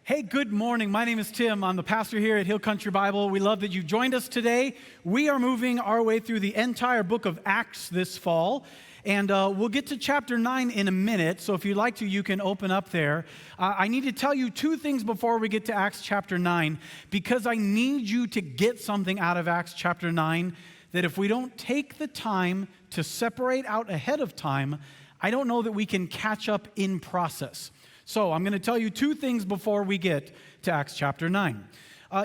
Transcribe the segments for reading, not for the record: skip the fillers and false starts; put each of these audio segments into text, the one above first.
Hey, good morning. My name is Tim. I'm the pastor here at Hill Country Bible. We love that you've joined us today. We are moving our way through the entire book of Acts this fall, and we'll get to chapter 9 in a minute, so if you'd like to, you can open up there. I need to tell you two things before we get to Acts chapter 9, because I need you to get something out of Acts chapter 9 that if we don't take the time to separate out ahead of time, I don't know that we can catch up in process. So I'm going to tell you two things before we get to Acts chapter 9.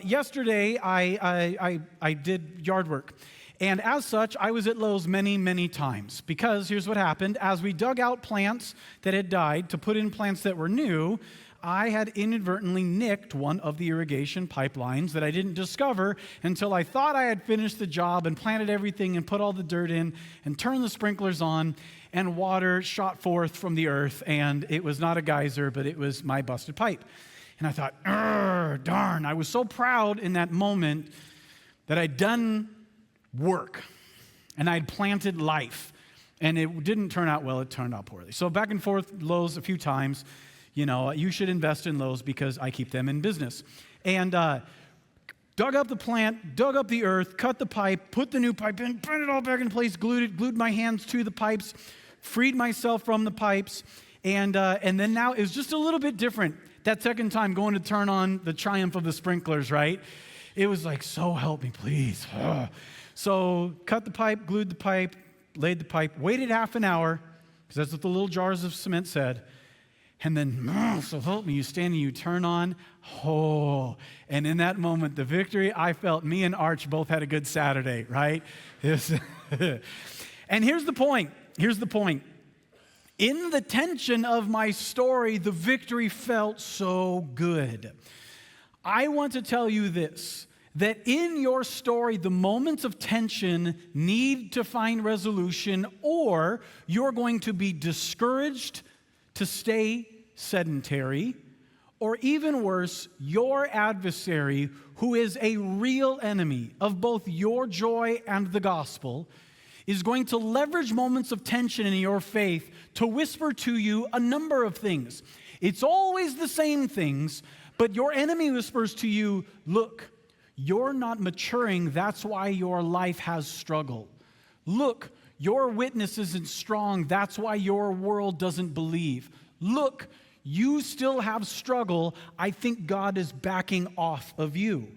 Yesterday, I did yard work. And as such, I was at Lowe's many, many times. Because here's what happened. As we dug out plants that had died to put in plants that were new, I had inadvertently nicked one of the irrigation pipelines that I didn't discover until I thought I had finished the job and planted everything and put all the dirt in and turned the sprinklers on, and water shot forth from the earth, and it was not a geyser, but it was my busted pipe. And I thought, darn, I was so proud in that moment that I'd done work, and I'd planted life, and it didn't turn out well, it turned out poorly. So back and forth Lowe's a few times. You know, you should invest in Lowe's because I keep them in business. And dug up the plant, dug up the earth, cut the pipe, put the new pipe in, put it all back in place, glued my hands to the pipes, freed myself from the pipes, and then now it was just a little bit different. That second time going to turn on the triumph of the sprinklers, right? It was like, so help me, please. So cut the pipe, glued the pipe, laid the pipe, waited half an hour, because that's what the little jars of cement said. And then, so help me, you stand and you turn on, and in that moment, the victory I felt, me and Arch both had a good Saturday, right? And here's the point. In the tension of my story, the victory felt so good. I want to tell you this, that in your story, the moments of tension need to find resolution, or you're going to be discouraged to stay sedentary, or even worse, your adversary, who is a real enemy of both your joy and the gospel, is going to leverage moments of tension in your faith to whisper to you a number of things. It's always the same things, but your enemy whispers to you, look, you're not maturing, that's why your life has struggle. Look, your witness isn't strong, that's why your world doesn't believe. Look, you still have struggle, I think God is backing off of you.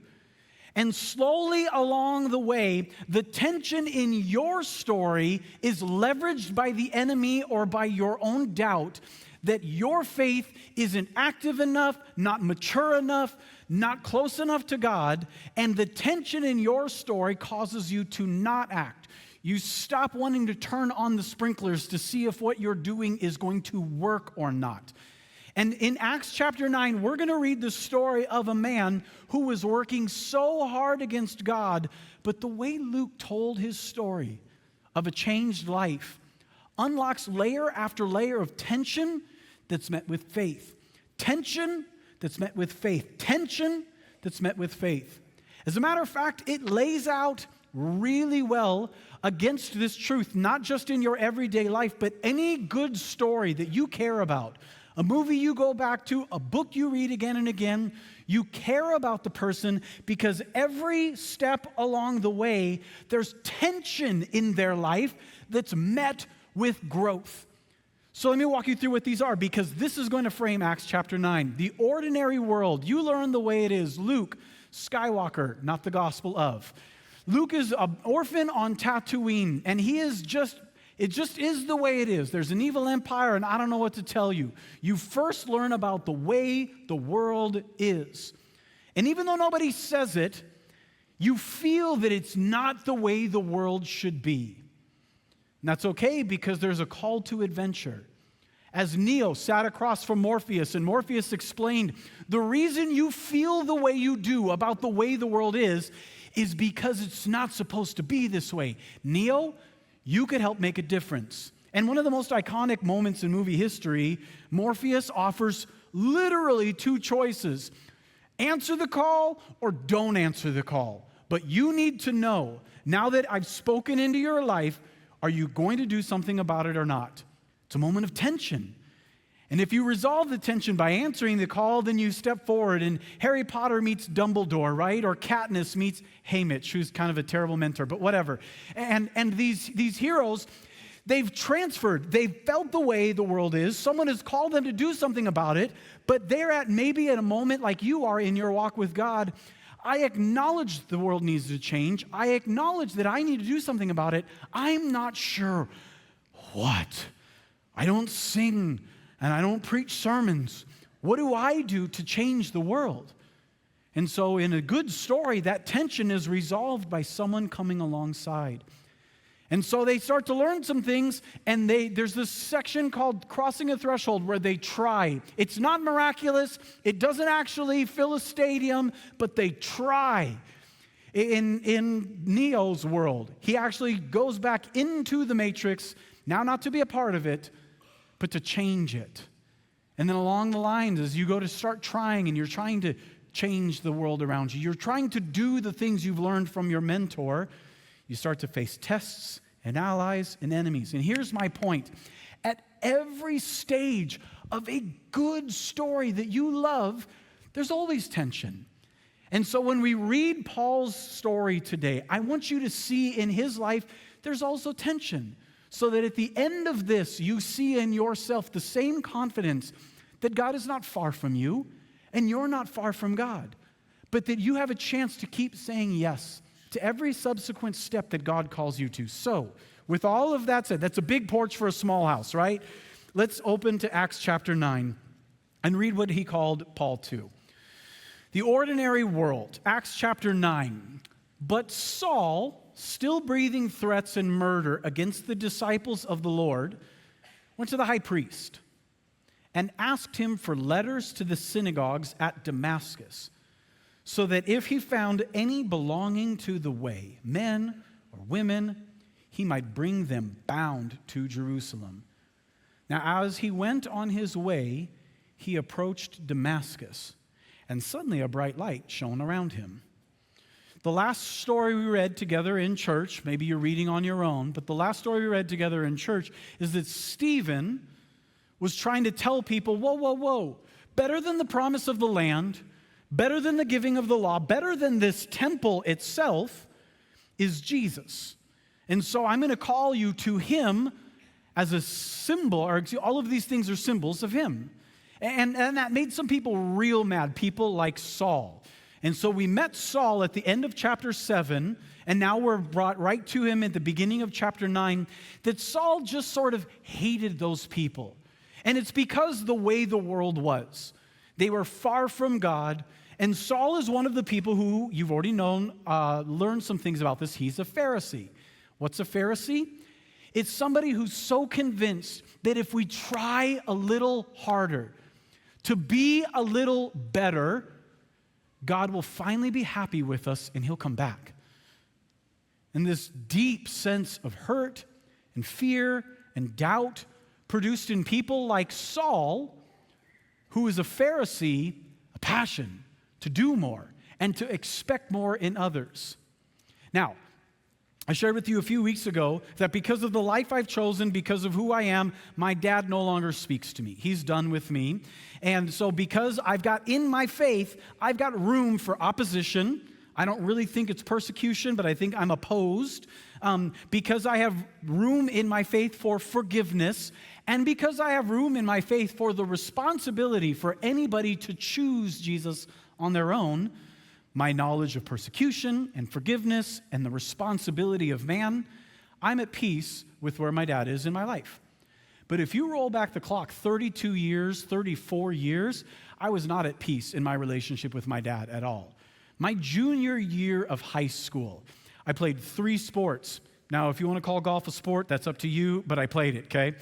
And slowly along the way, the tension in your story is leveraged by the enemy or by your own doubt that your faith isn't active enough, not mature enough, not close enough to God, and the tension in your story causes you to not act. You stop wanting to turn on the sprinklers to see if what you're doing is going to work or not. And in Acts chapter 9, we're going to read the story of a man who was working so hard against God, but the way Luke told his story of a changed life unlocks layer after layer of tension that's met with faith. Tension that's met with faith. Tension that's met with faith. As a matter of fact, it lays out really well against this truth, not just in your everyday life, but any good story that you care about. A movie you go back to, a book you read again and again, you care about the person because every step along the way, there's tension in their life that's met with growth. So let me walk you through what these are, because this is going to frame Acts chapter 9. The ordinary world, you learn the way it is. Luke Skywalker, not the gospel of. Luke is an orphan on Tatooine, and it just is the way it is. There's an evil empire, and I don't know what to tell you. You first learn about the way the world is. And even though nobody says it, you feel that it's not the way the world should be. And that's okay, because there's a call to adventure. As Neo sat across from Morpheus, and Morpheus explained, the reason you feel the way you do about the way the world is because it's not supposed to be this way. Neo, you could help make a difference. And one of the most iconic moments in movie history, Morpheus offers literally two choices. Answer the call or don't answer the call. But you need to know, now that I've spoken into your life, are you going to do something about it or not? It's a moment of tension. And if you resolve the tension by answering the call, then you step forward, and Harry Potter meets Dumbledore, right? Or Katniss meets Haymitch, who's kind of a terrible mentor, but whatever. And these heroes, they've transferred. They've felt the way the world is. Someone has called them to do something about it, but they're maybe at a moment like you are in your walk with God. I acknowledge the world needs to change. I acknowledge that I need to do something about it. I'm not sure what. I don't sing and I don't preach sermons. What do I do to change the world? And so in a good story, that tension is resolved by someone coming alongside. And so they start to learn some things, and there's this section called Crossing a Threshold where they try. It's not miraculous. It doesn't actually fill a stadium, but they try. In Neo's world, he actually goes back into the matrix, now not to be a part of it, but to change it. And then along the lines, as you go to start trying, and you're trying to change the world around you, you're trying to do the things you've learned from your mentor, you start to face tests and allies and enemies. And here's my point. At every stage of a good story that you love, there's always tension. And so when we read Paul's story today, I want you to see in his life, there's also tension. So that at the end of this, you see in yourself the same confidence that God is not far from you and you're not far from God, but that you have a chance to keep saying yes to every subsequent step that God calls you to. So, with all of that said, that's a big porch for a small house, right? Let's open to Acts chapter 9 and read what he called Paul to. The ordinary world, Acts chapter 9. But Saul, still breathing threats and murder against the disciples of the Lord, went to the high priest and asked him for letters to the synagogues at Damascus, so that if he found any belonging to the way, men or women, he might bring them bound to Jerusalem. Now, as he went on his way, he approached Damascus, and suddenly a bright light shone around him. The last story we read together in church, maybe you're reading on your own, but the last story we read together in church is that Stephen was trying to tell people, whoa, better than the promise of the land, better than the giving of the law, better than this temple itself is Jesus. And so I'm going to call you to him as a symbol, or all of these things are symbols of him. And that made some people real mad, people like Saul. And so we met Saul at the end of chapter 7, and now we're brought right to him at the beginning of chapter 9, that Saul just sort of hated those people. And it's because the way the world was. They were far from God, and Saul is one of the people who, you've already known, learned some things about this. He's a Pharisee. What's a Pharisee? It's somebody who's so convinced that if we try a little harder to be a little better, God will finally be happy with us and he'll come back. And this deep sense of hurt and fear and doubt produced in people like Saul, who is a Pharisee, a passion to do more and to expect more in others. Now, I shared with you a few weeks ago that because of the life I've chosen, because of who I am, my dad no longer speaks to me. He's done with me. And so because I've got in my faith, I've got room for opposition. I don't really think it's persecution, but I think I'm opposed. Because I have room in my faith for forgiveness, and because I have room in my faith for the responsibility for anybody to choose Jesus on their own, my knowledge of persecution and forgiveness and the responsibility of man, I'm at peace with where my dad is in my life. But if you roll back the clock 32 years, 34 years, I was not at peace in my relationship with my dad at all. My junior year of high school, I played 3 sports. Now, if you want to call golf a sport, that's up to you, but I played it, okay?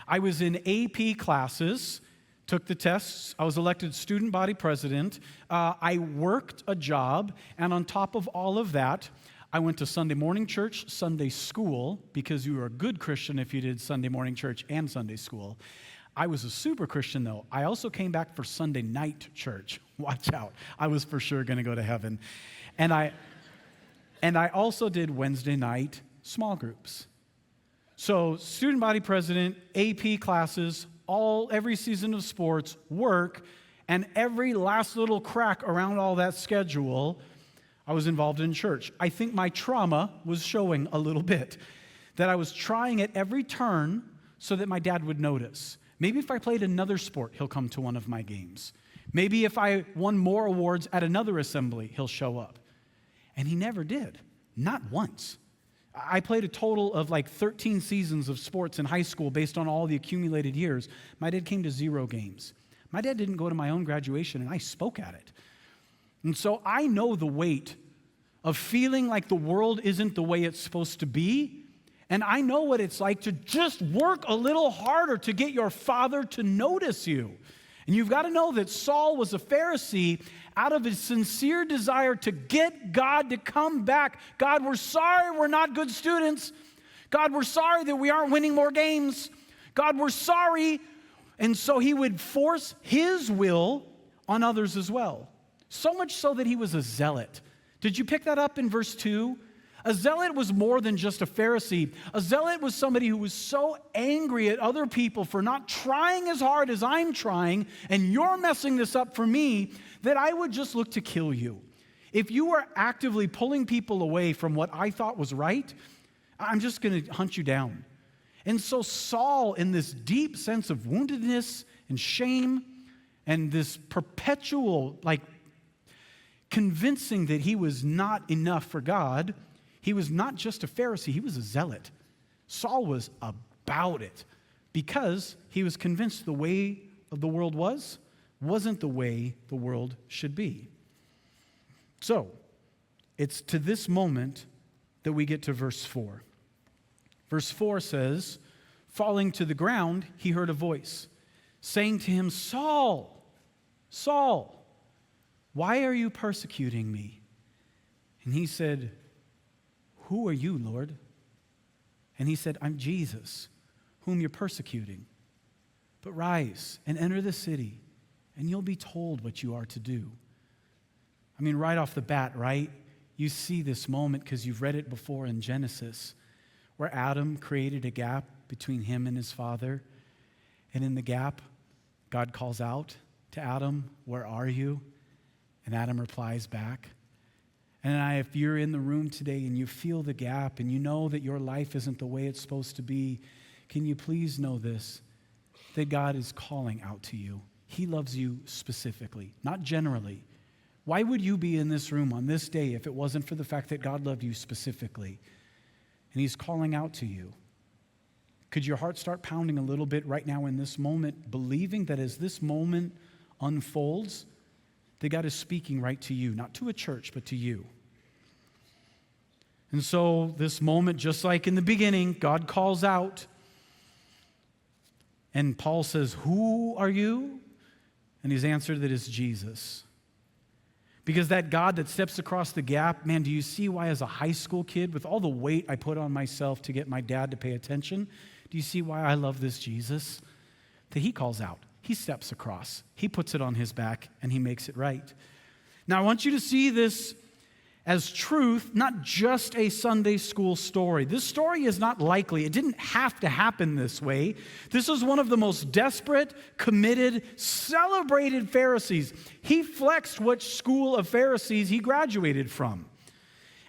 I was in AP classes, took the tests. I was elected student body president. I worked a job, and on top of all of that, I went to Sunday morning church, Sunday school, because you were a good Christian if you did Sunday morning church and Sunday school. I was a super Christian, though. I also came back for Sunday night church. Watch out. I was for sure going to go to heaven. And I also did Wednesday night small groups. So student body president, AP classes, every season of sports, work, and every last little crack around all that schedule, I was involved in church. I think my trauma was showing a little bit, that I was trying at every turn so that my dad would notice. Maybe if I played another sport, he'll come to one of my games. Maybe if I won more awards at another assembly, he'll show up. And he never did, not once. I played a total of like 13 seasons of sports in high school based on all the accumulated years. My dad came to 0 games. My dad didn't go to my own graduation, and I spoke at it. And so I know the weight of feeling like the world isn't the way it's supposed to be, and I know what it's like to just work a little harder to get your father to notice you. And you've got to know that Saul was a Pharisee out of his sincere desire to get God to come back. God, we're sorry we're not good students. God, we're sorry that we aren't winning more games. God, we're sorry. And so he would force his will on others as well. So much so that he was a zealot. Did you pick that up in verse 2? A zealot was more than just a Pharisee. A zealot was somebody who was so angry at other people for not trying as hard as I'm trying, and you're messing this up for me, that I would just look to kill you. If you were actively pulling people away from what I thought was right, I'm just going to hunt you down. And so Saul, in this deep sense of woundedness and shame and this perpetual, convincing that he was not enough for God, he was not just a Pharisee, he was a zealot. Saul was about it because he was convinced the way of the world wasn't the way the world should be. So, it's to this moment that we get to verse 4. Verse 4 says, falling to the ground, he heard a voice saying to him, Saul, Saul, why are you persecuting me? And he said, who are you, Lord? And he said, I'm Jesus, whom you're persecuting. But rise and enter the city, and you'll be told what you are to do. I mean, right off the bat, right? You see this moment because you've read it before in Genesis, where Adam created a gap between him and his father. And in the gap, God calls out to Adam, where are you? And Adam replies back. And if you're in the room today and you feel the gap and you know that your life isn't the way it's supposed to be, can you please know this, that God is calling out to you. He loves you specifically, not generally. Why would you be in this room on this day if it wasn't for the fact that God loved you specifically? And he's calling out to you. Could your heart start pounding a little bit right now in this moment, believing that as this moment unfolds, that God is speaking right to you, not to a church, but to you. And so this moment, just like in the beginning, God calls out. And Paul says, who are you? And his answer that is Jesus. Because that God that steps across the gap, man, do you see why as a high school kid, with all the weight I put on myself to get my dad to pay attention, do you see why I love this Jesus? That he calls out. He steps across. He puts it on his back, and he makes it right. Now, I want you to see this as truth, not just a Sunday school story. This story is not likely. It didn't have to happen this way. This is one of the most desperate, committed, celebrated Pharisees. He flexed which school of Pharisees he graduated from.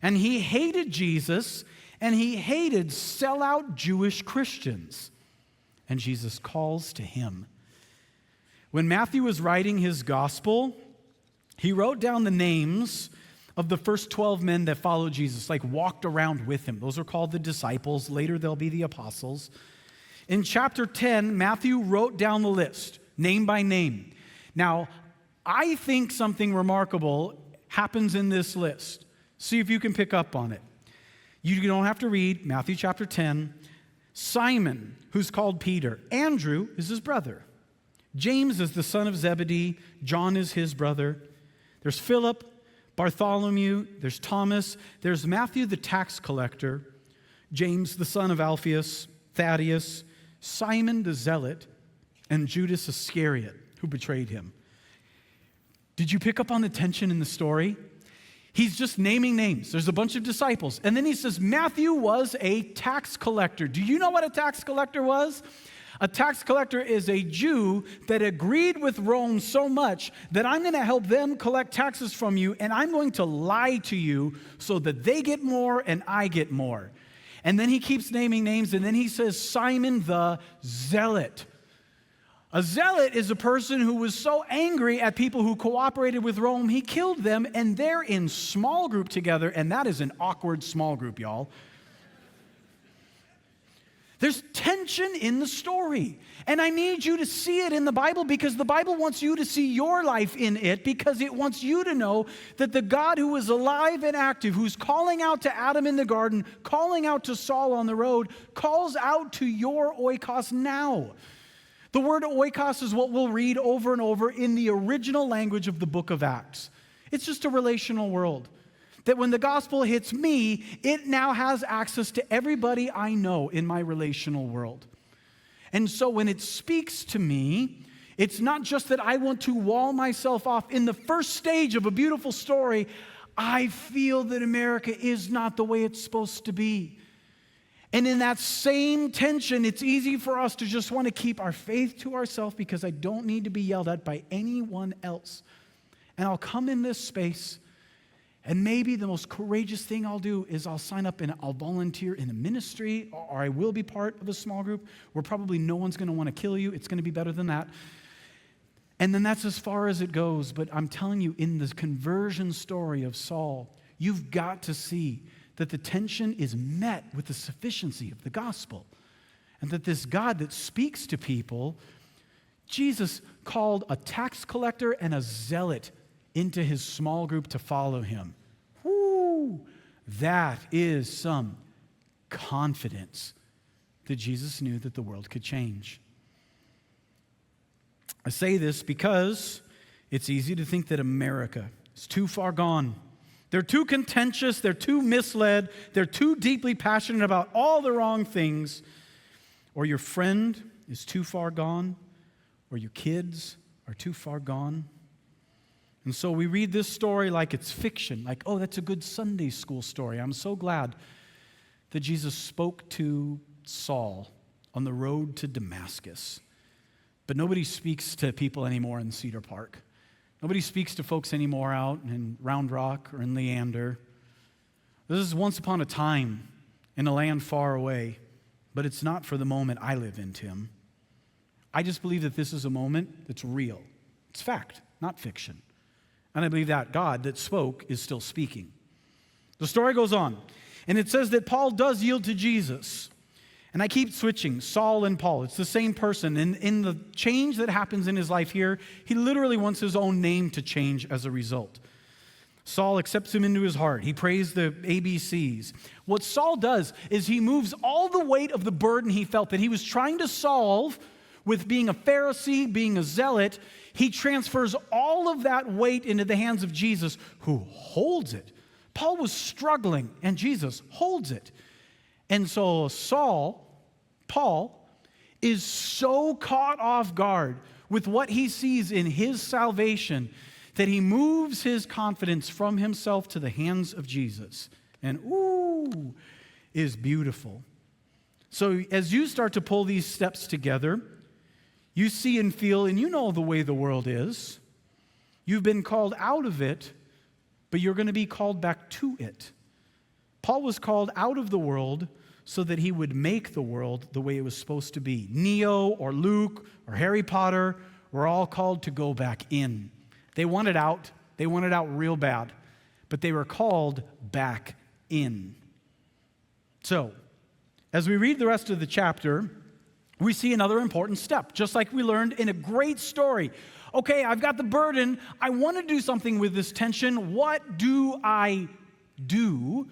And he hated Jesus, and he hated sellout Jewish Christians. And Jesus calls to him. When Matthew was writing his gospel, he wrote down the names of the first 12 men that followed Jesus, walked around with him. Those are called the disciples. Later, they'll be the apostles. In chapter 10, Matthew wrote down the list, name by name. Now, I think something remarkable happens in this list. See if you can pick up on it. You don't have to read Matthew chapter 10. Simon, who's called Peter. Andrew is his brother. James is the son of Zebedee. John is his brother. There's Philip, Bartholomew, there's Thomas, there's Matthew the tax collector, James the son of Alphaeus, Thaddeus, Simon the zealot, and Judas Iscariot, who betrayed him. Did you pick up on the tension in the story? He's just naming names. There's a bunch of disciples. And then he says, Matthew was a tax collector. Do you know what a tax collector was? A tax collector is a Jew that agreed with Rome so much that I'm going to help them collect taxes from you, and I'm going to lie to you so that they get more and I get more. And then he keeps naming names, and then he says Simon the Zealot. A zealot is a person who was so angry at people who cooperated with Rome, he killed them, and they're in small group together, and that is an awkward small group, y'all. There's tension in the story, and I need you to see it in the Bible because the Bible wants you to see your life in it because it wants you to know that the God who is alive and active, who's calling out to Adam in the garden, calling out to Saul on the road, calls out to your oikos now. The word oikos is what we'll read over and over in the original language of the book of Acts. It's just a relational world. That when the gospel hits me, it now has access to everybody I know in my relational world. And so when it speaks to me, it's not just that I want to wall myself off. In the first stage of a beautiful story, I feel that America is not the way it's supposed to be. And in that same tension, it's easy for us to just want to keep our faith to ourselves because I don't need to be yelled at by anyone else. And I'll come in this space, and maybe the most courageous thing I'll do is I'll sign up and I'll volunteer in a ministry, or I will be part of a small group where probably no one's going to want to kill you. It's going to be better than that. And then that's as far as it goes. But I'm telling you, in the conversion story of Saul, you've got to see that the tension is met with the sufficiency of the gospel. And that this God that speaks to people, Jesus called a tax collector and a zealot into his small group to follow him. Whoo! That is some confidence that Jesus knew that the world could change. I say this because it's easy to think that America is too far gone. They're too contentious, they're too misled, they're too deeply passionate about all the wrong things, or your friend is too far gone, or your kids are too far gone. And so we read this story like it's fiction, like, oh, that's a good Sunday school story. I'm so glad that Jesus spoke to Saul on the road to Damascus. But nobody speaks to people anymore in Cedar Park. Nobody speaks to folks anymore out in Round Rock or in Leander. This is once upon a time in a land far away, but it's not for the moment I live in, Tim. I just believe that this is a moment that's real. It's fact, not fiction. And I believe that God that spoke is still speaking. The story goes on, and it says that Paul does yield to Jesus. And I keep switching, Saul and Paul. It's the same person. And in the change that happens in his life here, he literally wants his own name to change as a result. Saul accepts him into his heart. He prays the ABCs. What Saul does is he moves all the weight of the burden he felt that he was trying to solve with being a Pharisee, being a zealot. He transfers all of that weight into the hands of Jesus, who holds it. Paul was struggling, and Jesus holds it. And so Paul, is so caught off guard with what he sees in his salvation that he moves his confidence from himself to the hands of Jesus. And is beautiful. So as you start to pull these steps together, you see and feel, and you know the way the world is. You've been called out of it, but you're going to be called back to it. Paul was called out of the world so that he would make the world the way it was supposed to be. Neo or Luke or Harry Potter were all called to go back in. They wanted out. They wanted out real bad, but they were called back in. So, as we read the rest of the chapter, we see another important step, just like we learned in a great story. Okay, I've got the burden. I want to do something with this tension. What do I do?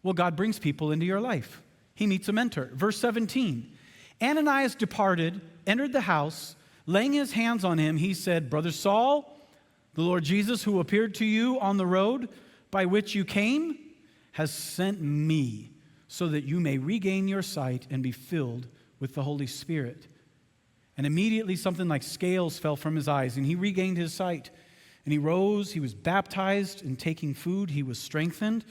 Well, God brings people into your life. He meets a mentor. Verse 17, Ananias departed, entered the house. Laying his hands on him, he said, Brother Saul, the Lord Jesus, who appeared to you on the road by which you came, has sent me so that you may regain your sight and be filled with the Holy Spirit. And immediately something like scales fell from his eyes, and he regained his sight. And he rose, he was baptized, and taking food, he was strengthened.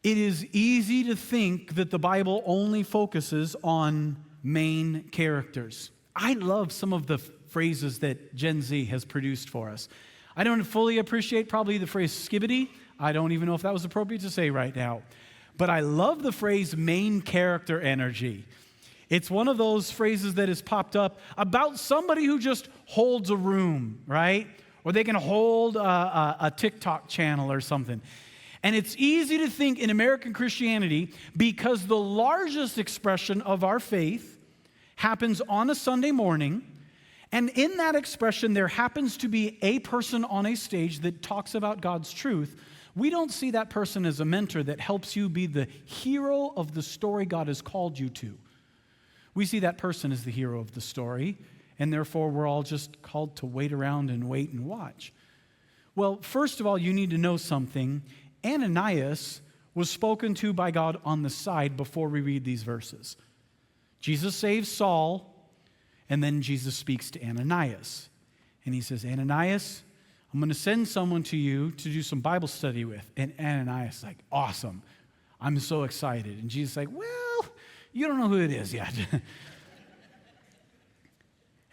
It is easy to think that the Bible only focuses on main characters. I love some of the phrases that Gen Z has produced for us. I don't fully appreciate probably the phrase skibbity. I don't even know if that was appropriate to say right now. But I love the phrase main character energy. It's one of those phrases that has popped up about somebody who just holds a room, right? Or they can hold a TikTok channel or something. And it's easy to think in American Christianity, because the largest expression of our faith happens on a Sunday morning, and in that expression there happens to be a person on a stage that talks about God's truth. We don't see that person as a mentor that helps you be the hero of the story God has called you to. We see that person as the hero of the story, and therefore we're all just called to wait around and wait and watch. Well, first of all, you need to know something. Ananias was spoken to by God on the side before we read these verses. Jesus saves Saul, and then Jesus speaks to Ananias. And he says, Ananias, I'm going to send someone to you to do some Bible study with. And Ananias is like, awesome. I'm so excited. And Jesus is like, well, you don't know who it is yet.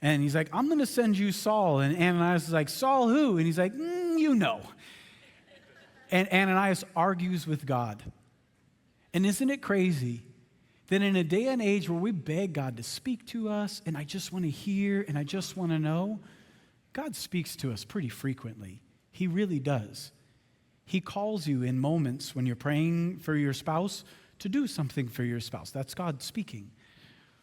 And he's like, I'm going to send you Saul. And Ananias is like, Saul who? And he's like, you know. And Ananias argues with God. And isn't it crazy that in a day and age where we beg God to speak to us, and I just want to hear, and I just want to know, God speaks to us pretty frequently. He really does. He calls you in moments when you're praying for your spouse to do something for your spouse. That's God speaking.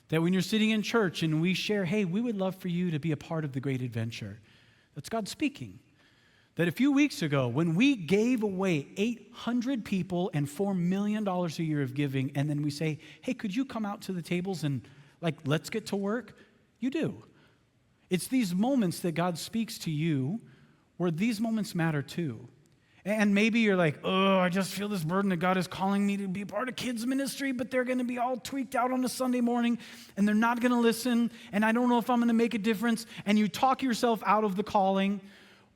That when you're sitting in church and we share, hey, we would love for you to be a part of the great adventure. That's God speaking. That a few weeks ago, when we gave away 800 people and $4 million a year of giving, and then we say, hey, could you come out to the tables and let's get to work? You do. It's these moments that God speaks to you where these moments matter too. And maybe you're like, oh, I just feel this burden that God is calling me to be a part of kids ministry, but they're going to be all tweaked out on a Sunday morning, and they're not going to listen, and I don't know if I'm going to make a difference. And you talk yourself out of the calling.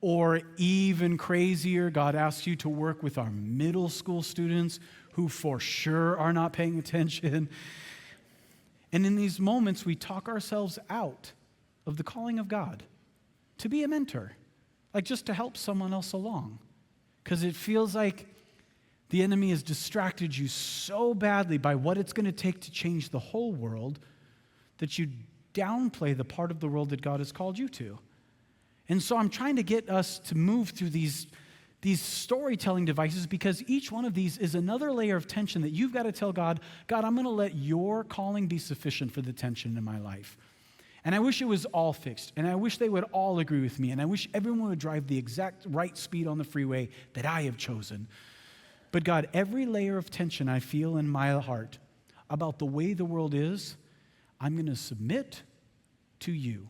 Or even crazier, God asks you to work with our middle school students who for sure are not paying attention. And in these moments, we talk ourselves out of the calling of God to be a mentor, just to help someone else along. Because it feels like the enemy has distracted you so badly by what it's going to take to change the whole world that you downplay the part of the world that God has called you to. And so I'm trying to get us to move through these storytelling devices, because each one of these is another layer of tension that you've got to tell God, God, I'm going to let your calling be sufficient for the tension in my life. And I wish it was all fixed, and I wish they would all agree with me, and I wish everyone would drive the exact right speed on the freeway that I have chosen. But God, every layer of tension I feel in my heart about the way the world is, I'm going to submit to you.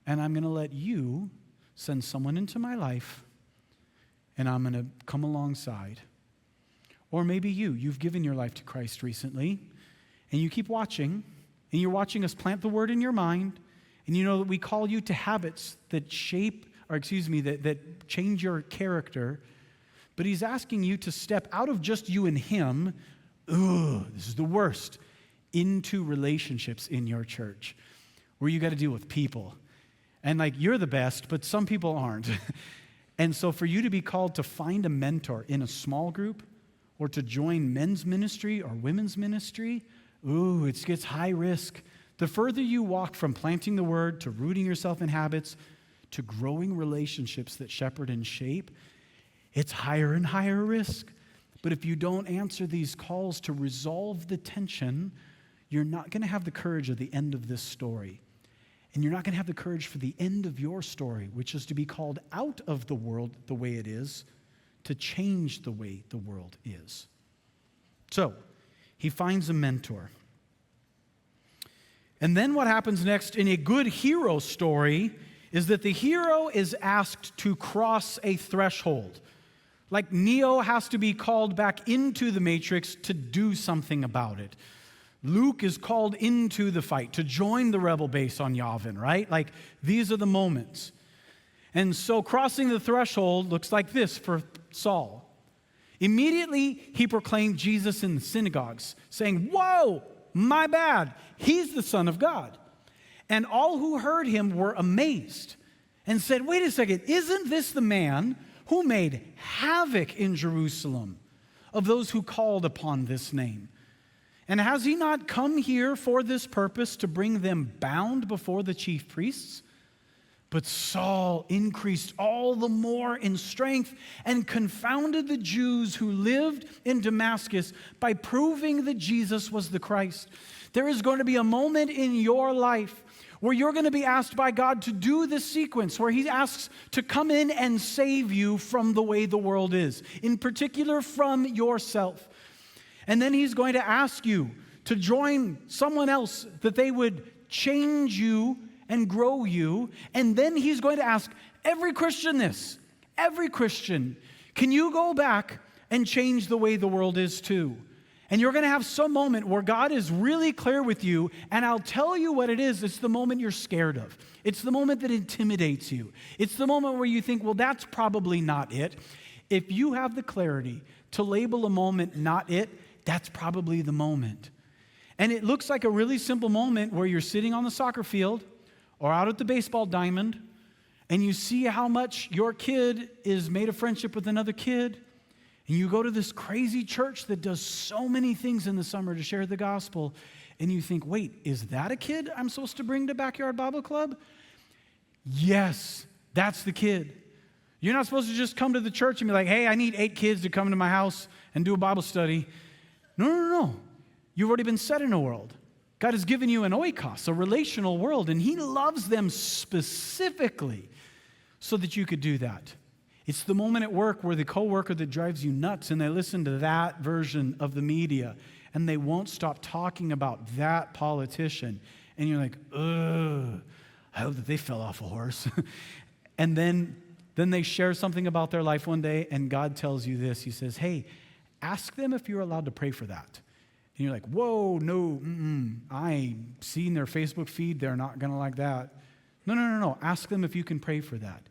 And I'm going to let you send someone into my life, and I'm going to come alongside. Or maybe you've given your life to Christ recently, and you keep watching, and you're watching us plant the word in your mind, and you know that we call you to habits that that change your character. But he's asking you to step out of just you and him, this is the worst, into relationships in your church, where you got to deal with people. And you're the best, but some people aren't. And so for you to be called to find a mentor in a small group, or to join men's ministry or women's ministry, it gets high risk. The further you walk from planting the word to rooting yourself in habits to growing relationships that shepherd and shape, it's higher and higher risk. But if you don't answer these calls to resolve the tension, you're not going to have the courage at the end of this story. And you're not going to have the courage for the end of your story, which is to be called out of the world the way it is, to change the way the world is. So, he finds a mentor. And then what happens next in a good hero story is that the hero is asked to cross a threshold. Like Neo has to be called back into the matrix to do something about it. Luke is called into the fight to join the rebel base on Yavin, right? These are the moments. And so crossing the threshold looks like this for Saul. Immediately, he proclaimed Jesus in the synagogues, saying, whoa, my bad, he's the Son of God. And all who heard him were amazed and said, wait a second, isn't this the man who made havoc in Jerusalem of those who called upon this name? And has he not come here for this purpose, to bring them bound before the chief priests? But Saul increased all the more in strength and confounded the Jews who lived in Damascus by proving that Jesus was the Christ. There is going to be a moment in your life where you're going to be asked by God to do this sequence, where he asks to come in and save you from the way the world is, in particular from yourself. And then he's going to ask you to join someone else, that they would change you and grow you. And then he's going to ask every Christian this. Every Christian, can you go back and change the way the world is too? And you're going to have some moment where God is really clear with you, and I'll tell you what it is. It's the moment you're scared of. It's the moment that intimidates you. It's the moment where you think, well, that's probably not it. If you have the clarity to label a moment not it, that's probably the moment. And it looks like a really simple moment where you're sitting on the soccer field or out at the baseball diamond, and you see how much your kid is made a friendship with another kid, and you go to this crazy church that does so many things in the summer to share the gospel, and you think, wait, is that a kid I'm supposed to bring to Backyard Bible Club? Yes, that's the kid. You're not supposed to just come to the church and be like, hey, I need 8 kids to come to my house and do a Bible study. No. You've already been set in a world. God has given you an oikos, a relational world, and he loves them specifically so that you could do that. It's the moment at work where the coworker that drives you nuts, and they listen to that version of the media, and they won't stop talking about that politician. And you're like, ugh, I hope that they fell off a horse. And then they share something about their life one day, and God tells you this. He says, hey, ask them if you're allowed to pray for that. And you're like, whoa, no, I seen their Facebook feed. They're not going to like that. No. Ask them if you can pray for that.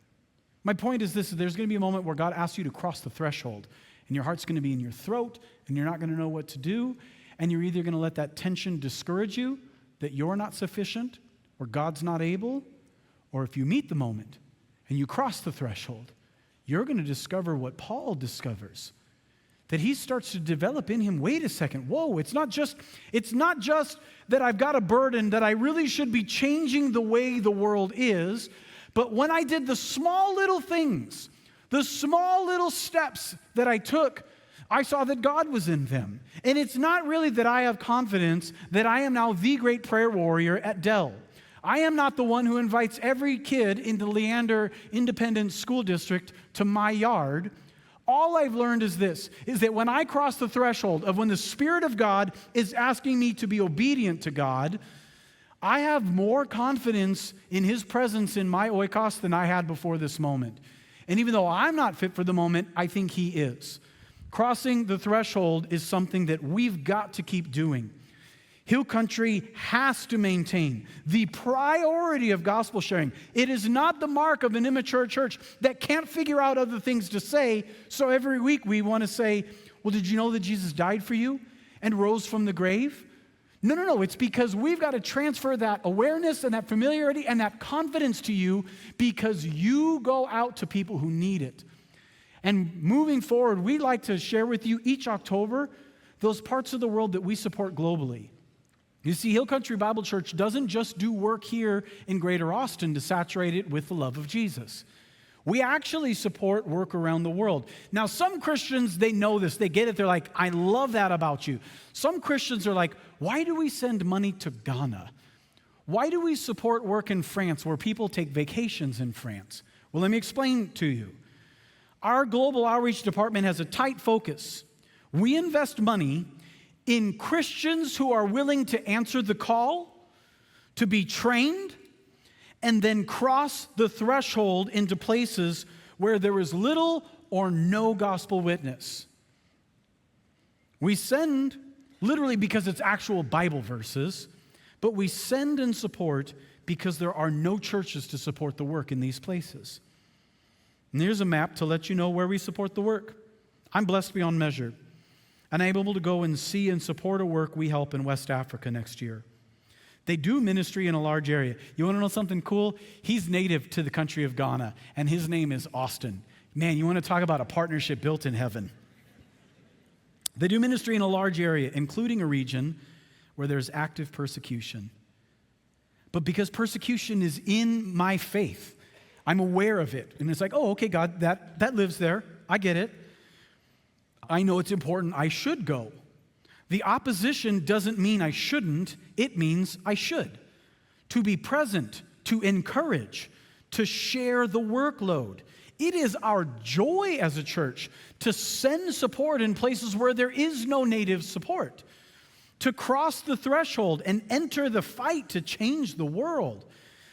My point is this: there's going to be a moment where God asks you to cross the threshold, and your heart's going to be in your throat, and you're not going to know what to do, and you're either going to let that tension discourage you, that you're not sufficient, or God's not able, or if you meet the moment and you cross the threshold, you're going to discover what Paul discovers, that he starts to develop in him, wait a second, whoa, it's not just that I've got a burden that I really should be changing the way the world is, but when I did the small little things, the small little steps that I took, I saw that God was in them. And it's not really that I have confidence that I am now the great prayer warrior at Dell. I am not the one who invites every kid in the Leander Independent School District to my yard. All I've learned is this, is that when I cross the threshold of when the Spirit of God is asking me to be obedient to God, I have more confidence in his presence in my oikos than I had before this moment. And even though I'm not fit for the moment, I think he is. Crossing the threshold is something that we've got to keep doing. Hill Country has to maintain the priority of gospel sharing. It is not the mark of an immature church that can't figure out other things to say, so every week we want to say, well, did you know that Jesus died for you and rose from the grave? No. It's because we've got to transfer that awareness and that familiarity and that confidence to you because you go out to people who need it. And moving forward, we'd like to share with you each October those parts of the world that we support globally. You see, Hill Country Bible Church doesn't just do work here in Greater Austin to saturate it with the love of Jesus. We actually support work around the world. Now, some Christians, they know this. They get it. They're like, I love that about you. Some Christians are like, why do we send money to Ghana? Why do we support work in France where people take vacations in France? Well, let me explain to you. Our global outreach department has a tight focus. We invest money in Christians who are willing to answer the call, to be trained, and then cross the threshold into places where there is little or no gospel witness. We send literally because it's actual Bible verses, but we send and support because there are no churches to support the work in these places. And here's a map to let you know where we support the work. I'm blessed beyond measure. and I'm able to go and see and support a work we help in West Africa next year. They do ministry in a large area. You want to know something cool? He's native to the country of Ghana, and his name is Austin. Man, you want to talk about a partnership built in heaven. They do ministry in a large area, including a region where there's active persecution. But because persecution is in my faith, I'm aware of it. And it's like, oh, okay, God, that lives there. I get it. I know it's important. I should go. The opposition doesn't mean I shouldn't. It means I should. To be present, to encourage, to share the workload. It is our joy as a church to send support in places where there is no native support, to cross the threshold and enter the fight to change the world,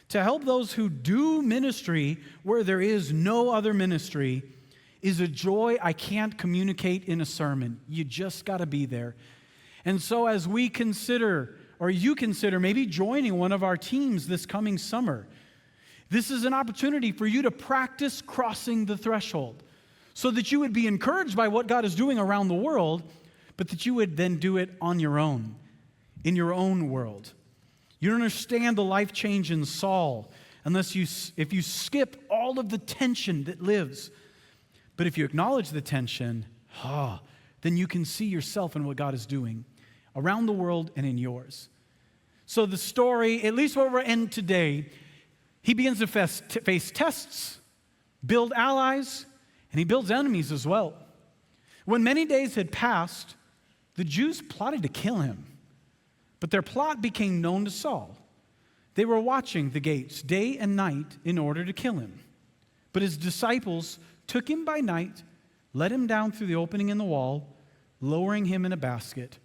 to help those who do ministry where there is no other ministry is a joy I can't communicate in a sermon. You just got to be there. And so as we consider, or you consider maybe joining one of our teams this coming summer, this is an opportunity for you to practice crossing the threshold so that you would be encouraged by what God is doing around the world, but that you would then do it on your own, in your own world. You don't understand the life change in Saul if you skip all of the tension that lives. But if you acknowledge the tension, then you can see yourself in what God is doing around the world and in yours. So the story, at least where we're in today, he begins to face tests, build allies, and he builds enemies as well. When many days had passed, the Jews plotted to kill him, but their plot became known to Saul. They were watching the gates day and night in order to kill him. But his disciples took him by night, let him down through the opening in the wall, lowering him in a basket.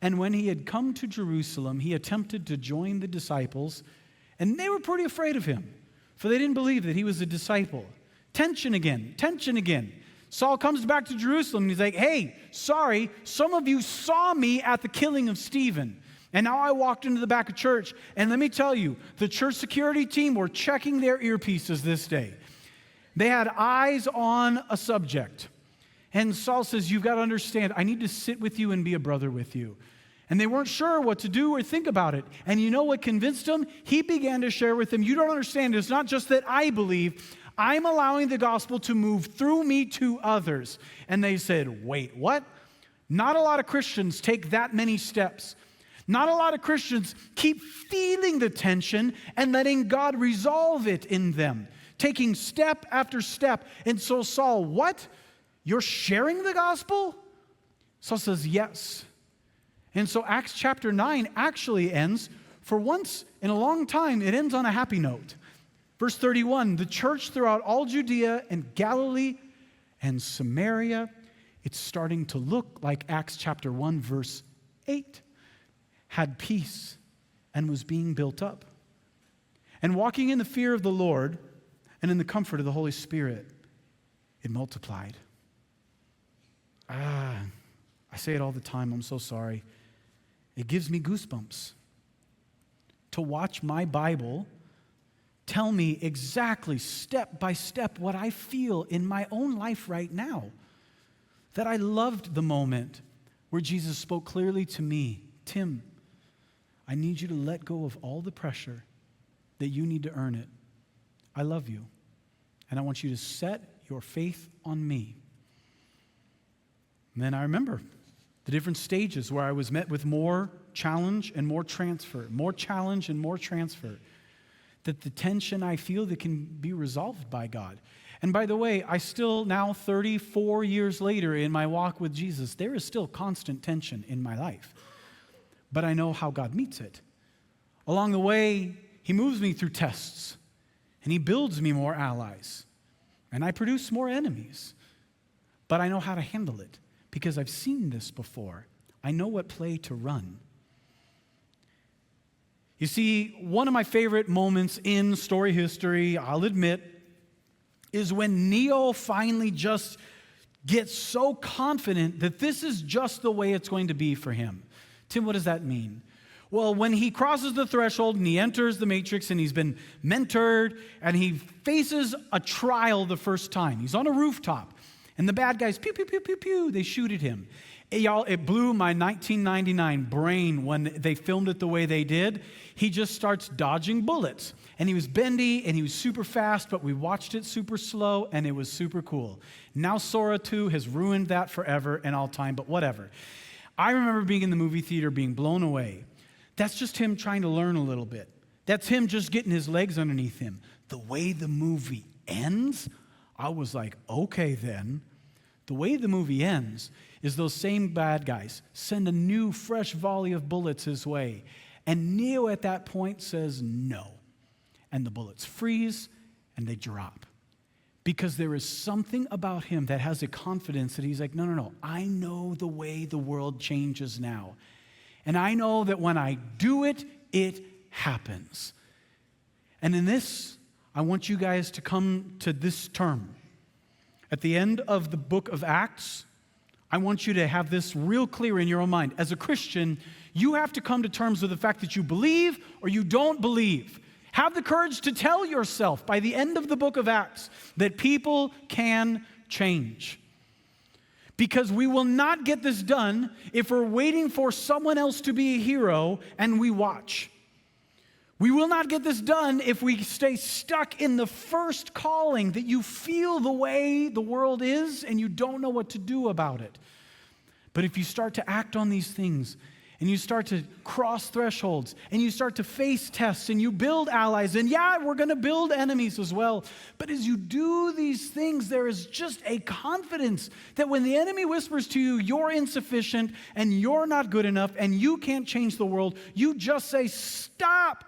And when he had come to Jerusalem, he attempted to join the disciples, and they were pretty afraid of him, for they didn't believe that he was a disciple. Tension again. Saul comes back to Jerusalem, and he's like, hey, sorry, some of you saw me at the killing of Stephen. And now I walked into the back of church, and let me tell you, the church security team were checking their earpieces this day. They had eyes on a subject. And Saul says, you've got to understand, I need to sit with you and be a brother with you. And they weren't sure what to do or think about it. And you know what convinced him? He began to share with them, you don't understand, it's not just that I believe, I'm allowing the gospel to move through me to others. And they said, wait, what? Not a lot of Christians take that many steps. Not a lot of Christians keep feeling the tension and letting God resolve it in them, taking step after step. And so Saul, what? You're sharing the gospel? Saul says, yes. And so Acts chapter 9 actually ends, for once in a long time, it ends on a happy note. Verse 31, the church throughout all Judea and Galilee and Samaria, it's starting to look like Acts chapter 1, verse 8, had peace and was being built up. And walking in the fear of the Lord and in the comfort of the Holy Spirit, it multiplied. I say it all the time, I'm so sorry. It gives me goosebumps to watch my Bible tell me exactly, step by step, what I feel in my own life right now. That I loved the moment where Jesus spoke clearly to me, Tim, I need you to let go of all the pressure that you need to earn it. I love you, and I want you to set your faith on me. And then I remember the different stages where I was met with more challenge and more transfer, more challenge and more transfer. That the tension I feel that can be resolved by God. And by the way, I still now 34 years later in my walk with Jesus, there is still constant tension in my life. But I know how God meets it. Along the way, he moves me through tests, and he builds me more allies, and I produce more enemies. But I know how to handle it because I've seen this before. I know what play to run. You see, one of my favorite moments in story history, I'll admit, is when Neo finally just gets so confident that this is just the way it's going to be for him. Tim, what does that mean? Well, when he crosses the threshold and he enters the matrix and he's been mentored and he faces a trial the first time. He's on a rooftop And the bad guys, pew, pew, pew, pew, pew, they shoot at him. Y'all, it blew my 1999 brain when they filmed it the way they did. He just starts dodging bullets. And he was bendy and he was super fast, but we watched it super slow and it was super cool. Now Sora 2 has ruined that forever and all time, but whatever. I remember being in the movie theater being blown away. That's just him trying to learn a little bit. That's him just getting his legs underneath him. The way the movie ends, I was like, okay then. The way the movie ends is those same bad guys send a new, fresh volley of bullets his way. And Neo at that point says no. And the bullets freeze and they drop. Because there is something about him that has a confidence that he's like, no, I know the way the world changes now. And I know that when I do it, it happens. And in this, I want you guys to come to this term. At the end of the book of Acts, I want you to have this real clear in your own mind. As a Christian, you have to come to terms with the fact that you believe or you don't believe. Have the courage to tell yourself by the end of the book of Acts that people can change. Because we will not get this done if we're waiting for someone else to be a hero and we watch. We will not get this done if we stay stuck in the first calling that you feel the way the world is and you don't know what to do about it. But if you start to act on these things and you start to cross thresholds and you start to face tests and you build allies, and yeah, we're going to build enemies as well. But as you do these things, there is just a confidence that when the enemy whispers to you, you're insufficient and you're not good enough and you can't change the world, you just say, stop.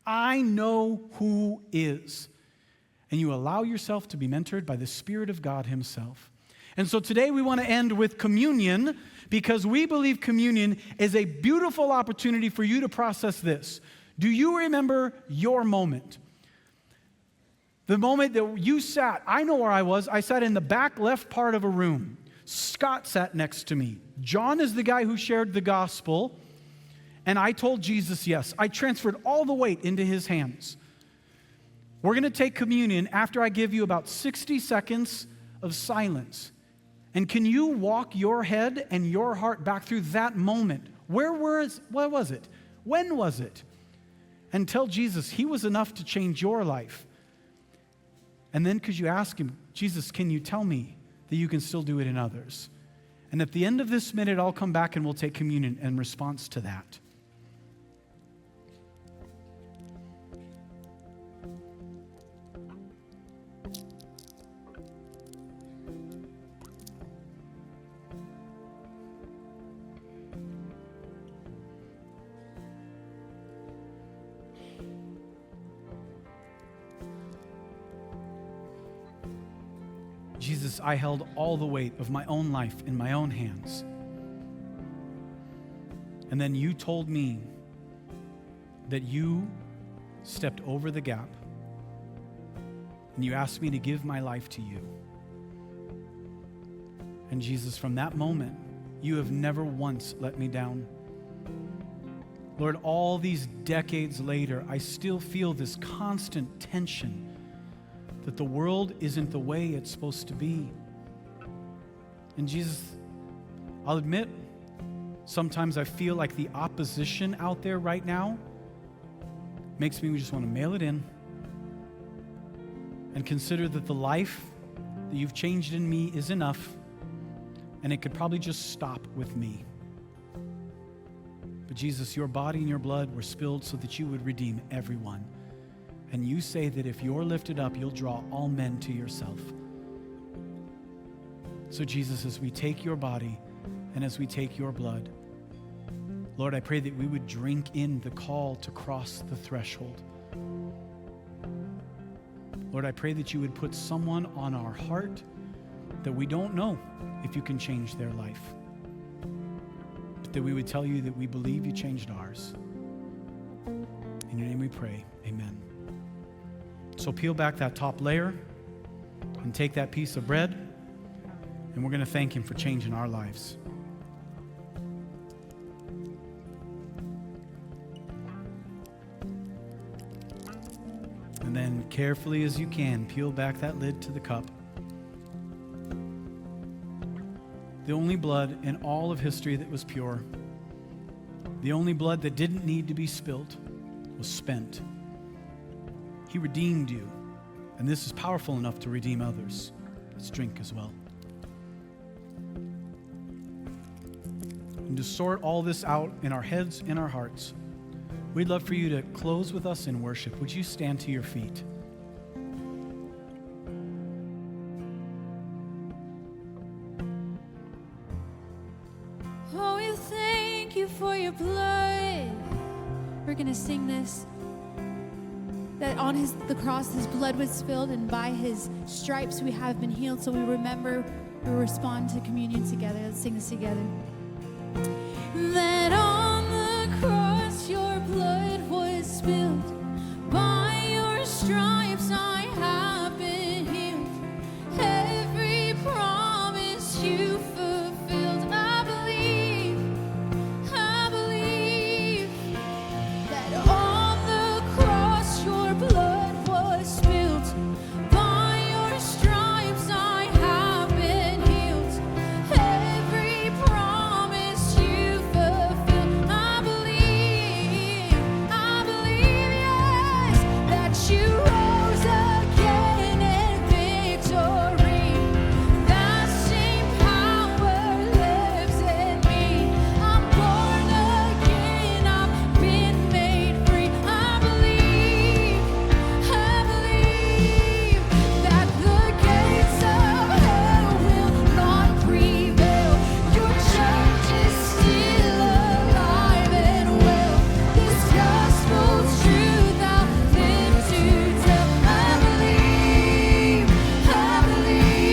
I know who is. And you allow yourself to be mentored by the Spirit of God himself. And so today we want to end with communion because we believe communion is a beautiful opportunity for you to process this. Do you remember your moment? The moment that you sat, I know where I was. I sat in the back left part of a room. Scott sat next to me. John is the guy who shared the gospel. And I told Jesus yes. I transferred all the weight into his hands. We're going to take communion after I give you about 60 seconds of silence. And can you walk your head and your heart back through that moment? What was it? When was it? And tell Jesus he was enough to change your life. And then could you ask him, Jesus, can you tell me that you can still do it in others? And at the end of this minute, I'll come back and we'll take communion in response to that. Jesus, I held all the weight of my own life in my own hands. And then you told me that you stepped over the gap and you asked me to give my life to you. And Jesus, from that moment, you have never once let me down. Lord, all these decades later, I still feel this constant tension that the world isn't the way it's supposed to be. And Jesus, I'll admit, sometimes I feel like the opposition out there right now makes me just want to mail it in and consider that the life that you've changed in me is enough, and it could probably just stop with me. But Jesus, your body and your blood were spilled so that you would redeem everyone. And you say that if you're lifted up, you'll draw all men to yourself. So Jesus, as we take your body and as we take your blood, Lord, I pray that we would drink in the call to cross the threshold. Lord, I pray that you would put someone on our heart that we don't know if you can change their life, but that we would tell you that we believe you changed ours. In your name we pray, amen. So peel back that top layer and take that piece of bread, and we're going to thank him for changing our lives. And then carefully as you can, peel back that lid to the cup. the only blood in all of history that was pure, the only blood that didn't need to be spilt, was spent. He redeemed you, and this is powerful enough to redeem others. Let's drink as well. And to sort all this out in our heads and our hearts, we'd love for you to close with us in worship. Would you stand to your feet? Oh, we thank you for your blood. We're going to sing this. That on the cross, his blood was spilled, and by his stripes we have been healed. So we remember, we respond to communion together. Let's sing this together. That on the cross your blood was spilled. By your stripes I have been healed. Every promise you fulfilled. I believe that on the cross your blood was spilled. By your stripes I have been healed. Every promise you fulfilled. I believe, yes, that you rose again in victory. That same power lives in me. I'm born again, I've been made free. I believe that the gates of hell will not prevail. Your church is still alive and well. This gospel's truth I've lived to tell. I believe,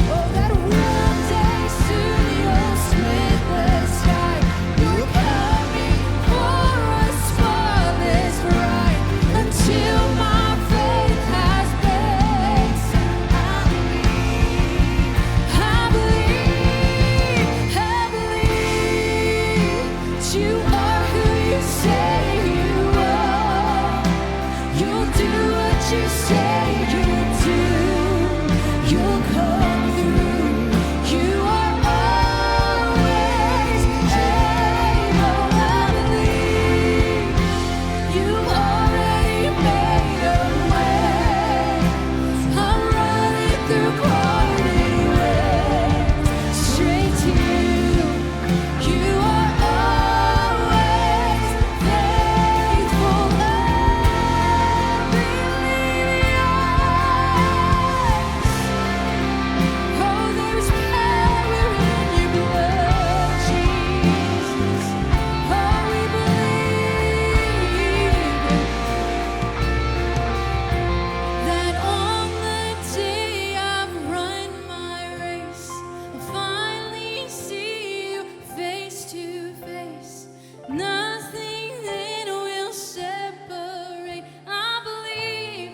oh, that one day soon you'll split the sky. You're coming for us, spotless bride. Until my faith has baked, I believe that you are who you say you are. You'll do what you say you'll do. You'll come through. You are always able. I believe you already made a way. I'm running through crowded ways, straight to you. You are always faithful. I believe, yes. Oh, there's power in your blood, Jesus. Oh, we believe that on the day I've run my race, I'll finally see you face to face. Nothing then will separate. I believe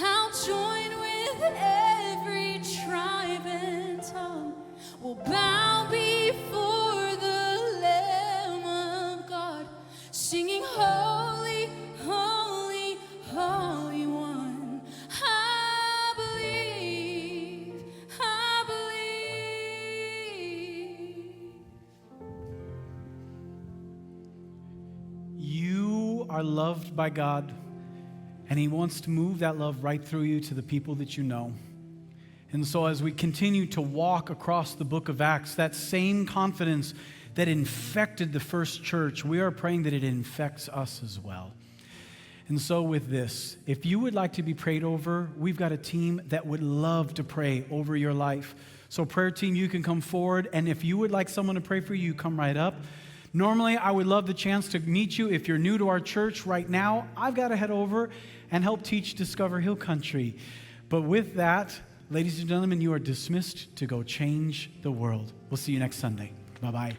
I'll join with every tribe and tongue. Will bow before the Lamb of God, singing holy, holy, holy one. I believe. You are loved by God, and he wants to move that love right through you to the people that you know. And so as we continue to walk across the book of Acts, that same confidence that infected the first church, we are praying that it infects us as well. And so with this, if you would like to be prayed over, we've got a team that would love to pray over your life. So prayer team, you can come forward, and if you would like someone to pray for you, come right up. Normally, I would love the chance to meet you. If you're new to our church right now, I've got to head over and help teach Discover Hill Country. But with that, ladies and gentlemen, you are dismissed to go change the world. We'll see you next Sunday. Bye-bye.